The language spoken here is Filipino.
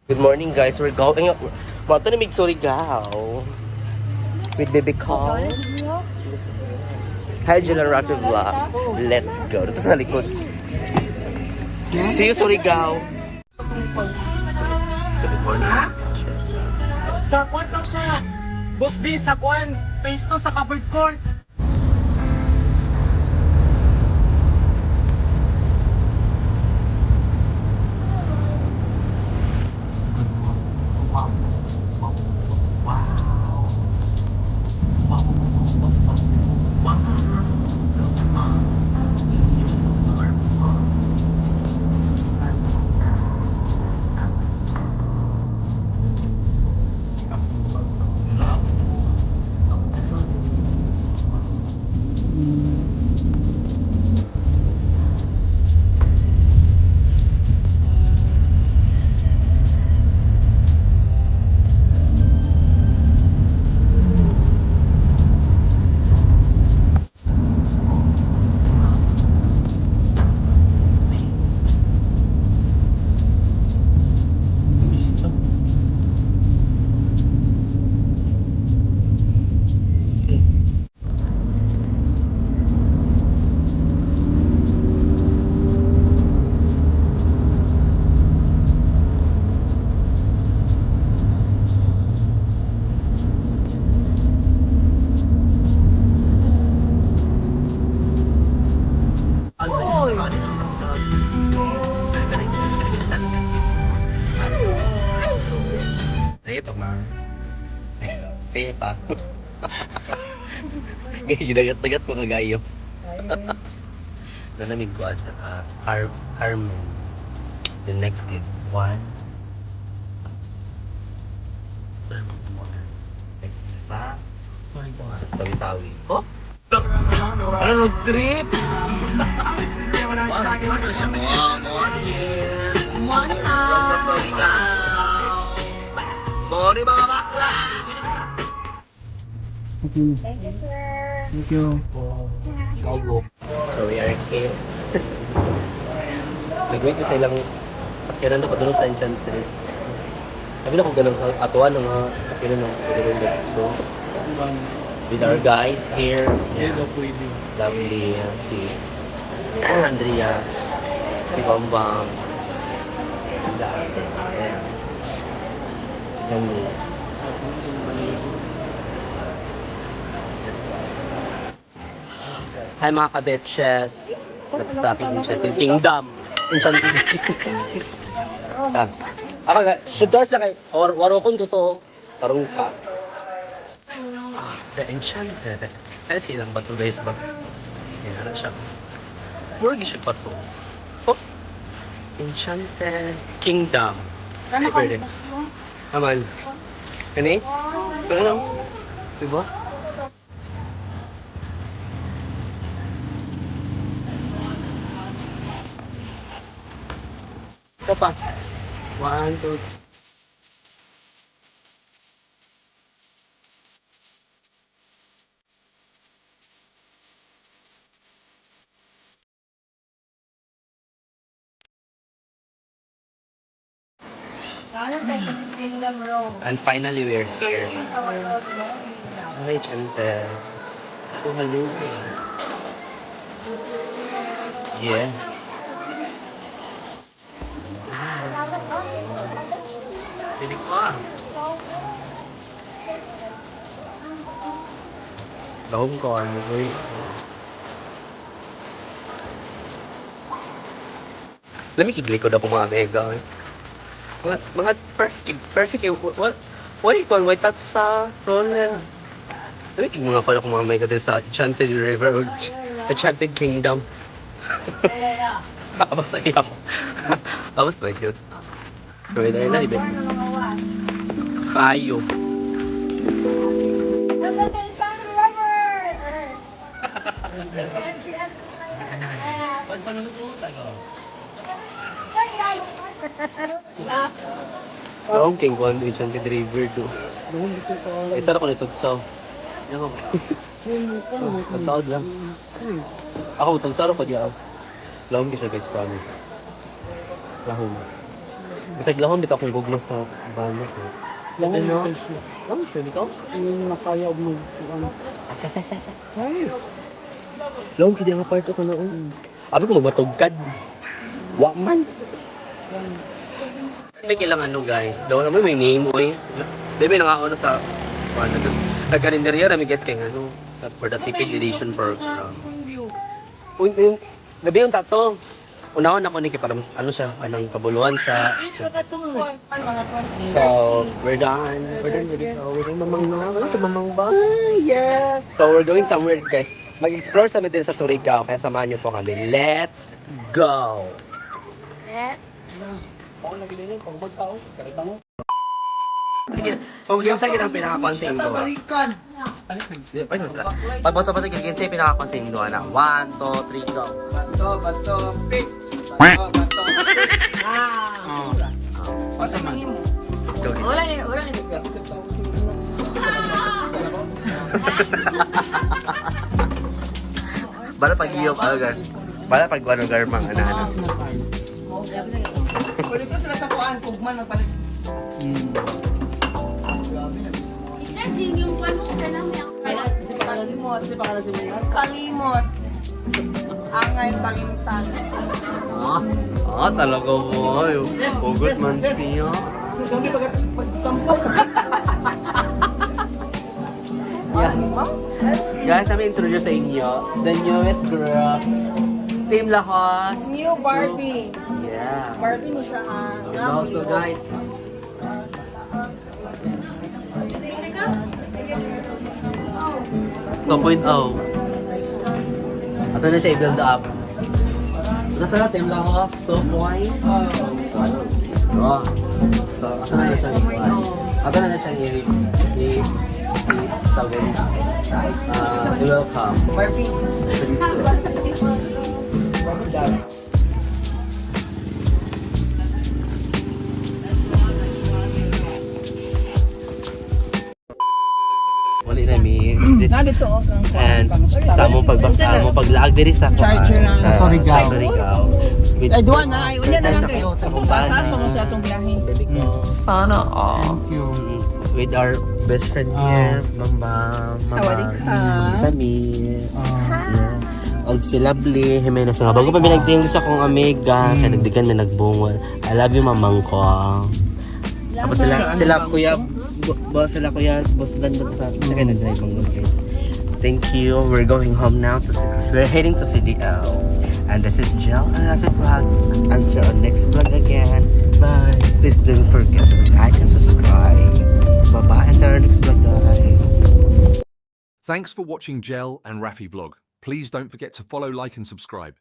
Good morning guys, we're going up. Mato na Surigao with Baby Call. Hi Jilan Rafi Vlog. Let's go. Dito sa likod. See you Surigao. So good morning. Sa kwan lang siya. Boss D, sa kwan. Face to sa covered court. Sige pa ma. Sige pa. Dagat-dagat ko kagayo. Nanamig ko at Carmen. The next is one. Sa Tawi-tawi. Oh? Ano road trip? Morning mga bakla! Thank you, sir. Thank you. Go. So we are here. Nag-wait ko sa ilang sakyanan na padulong sa Enchantress. Sabi na kung ganun atuan ng mga sakyanan ng padulong dito. With our guys here. Yeah. Lovely. Si Andrea. Si Bambang. Yes. Sandy. Hi mga kabetches. Nagtaping Enchanted Kingdom. Enchanted Kingdom. Ako nga, should doors na kay waro kong gusto. Tarong ka. The Enchanted. Ay silang bato guys ba? Yan na siya. Murag siya bato. Oh. Enchanted Kingdom. Ano ka? Aman. Kani? Ano? Diba? Isa pa. 1, 2, And finally we're here. Hi, Enchanted. Oh, hello. Yes. Pinig pa. Dahom ko, ano ko eh. Lamig likod ako mga mega eh. Mga perfect eh. Why that's sa Roland? Lamig mga pala ko mga mega din sa Enchanted River o Enchanted Kingdom. Abas ay ako. Abas ba yun? Kaya dahil na ibig. Kayo. Ba't pa nung ito tago? Ang king ko ang Enchanted River do. Isa na ko nito sa. Yan ako. Nagtaod lang. Ako, itong saro ko diya. Lahong siya guys, promise. Lahong. Basag lahon dito akong guglo sa bala ko. Lang Ano? no? Lang, sure dito? Yung nakaya mo. Sa. Lahon, kaya nga part ko na. Abi ko magmatugkad. Wa man. May kailangan ano guys. Daw naman may name oy. Di ba nangaon na sa nagkarinderya namin guys kay ano for the tipid edition program. Uy, yung gabi yung tato. Unahon ako ni para mas ano siya, anong kabuluhan sa So, we're done. We're done with it. We're done mamang na. Ano ito mamang ba? Yeah. So, we're going somewhere guys. Mag-explore sa din sa Surigao. Kaya samahan niyo po kami. Let's go! Kung yung sa ang pinaka-consing ko. Pagboto pa sa kinsa yung pinaka-consing ko na. 1, 2, 3, go. Bato, pick. Asa man? Go. Wala na. Bala pag iyong agar. Bala pag ano garmang ano. Pwede ko sila sa kuan, kugman magpalit. Exercise yung kwan mo ka na may Kalimot. Angay palimutan. Talaga mo. Hugot man siya. Hindi pagtampok. Guys, kami introduce sa inyo the newest group, Team Lahos. New Barbie. Yeah. Barbie ni siya ha. Also guys. Ato na siya i-build up. Ito na Team Lahos 2.0. So, ato na siya Ato na siya i-tawagin. Welcome. Barbie. Pretty soon. Wali na mi. Nandito o kang And sa mo paglaag diri sa Charger lang. sa Surigao. Sa Surigao. With- Ay, duwa na. Ay, unya na lang kayo. Sa kumbana. Saan mo sa atong biyahe? Sana all. Thank you. With our best friend here, Mama. Sawadika. Si Samir. Yeah. Og si Lovely, Jimenez nga. Bago pa pinagtingin sa akong amiga, kaya nagdigan na nagbungol. I love you, mamang ko. Tapos sila kuya, sila kuya, boss dan ba sa kaya nag-drive ang guys. Thank you. We're going home now. We're heading to CDL. And this is Gel and Rafi Vlog. Until our next vlog again. Bye. Please don't forget to like and subscribe. Bye-bye. Until our next vlog, guys. Thanks for watching Gel and Rafi Vlog. Please don't forget to follow, like and subscribe.